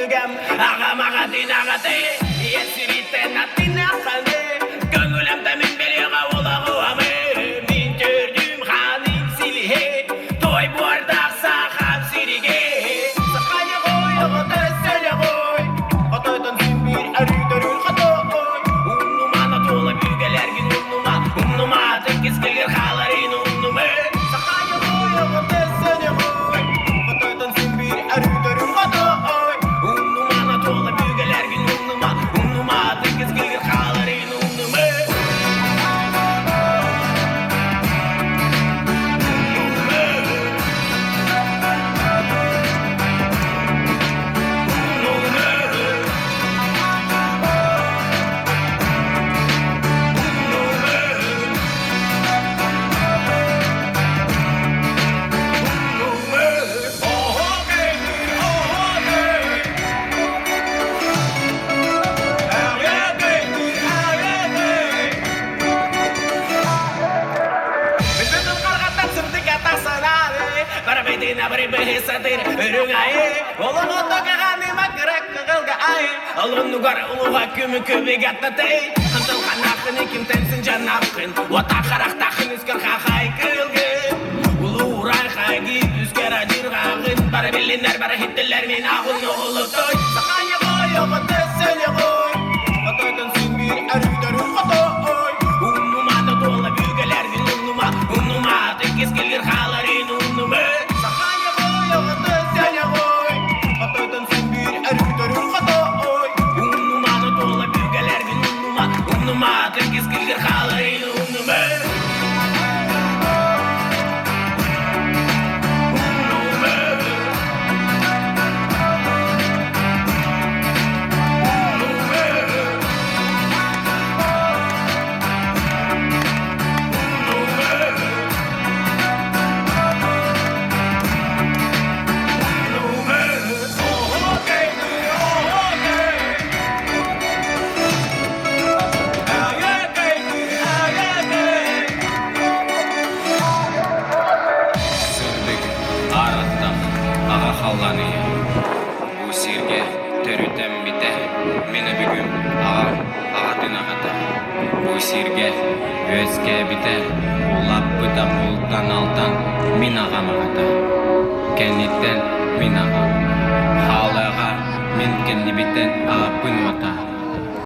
күлігем ағамаға динағаты есіріттен аттина қалды көңілім тәмін береға олағу амы мен түрдім ханым силихе той буардақ сақам сириге сақайы ғой оғыты сөлі ғой қатайтын сүмбір әрі-дәрі қатой ұннумана толы бүгелерген ұннума текіз келгер қаларын ұннумы сақайы ғой оғыты сөлі ғой қатайтын сүмбір әрі-дәрі қатой ұннумана толы бүгелерген ұннума текіз келгер қаларын ұннумы Олуға күмі көбек аттатай Қантылған ақын екім тәнсін жан ақын Ота қарақтақын үскер қақай кілгін Улу ұрай қайги үскер ажыр қағын Бары белінер, бары хиттілер мен ағын оғылы той Сақайы ғой, оғыты сөлі ғой Қатайтын сүмбір әрі-дәрі қатой Ұннуманы толы бүгелерген ұннума Текес келгер қаларын ұннумы Сақайы ғой, оғыты сөлі ғой Қатайтын сүмбір әрі-дәрі қатой Ұннума текіз келгер қаларын ұннумы Бұл серге түрітім біте Мені бүгін ағатын ағата Бұл серге өзге біте Улап бұта бұлттан алтан Мен ағам ағата Кәнеттен мен ағам Халыға мен кәнді бітен ағапын ата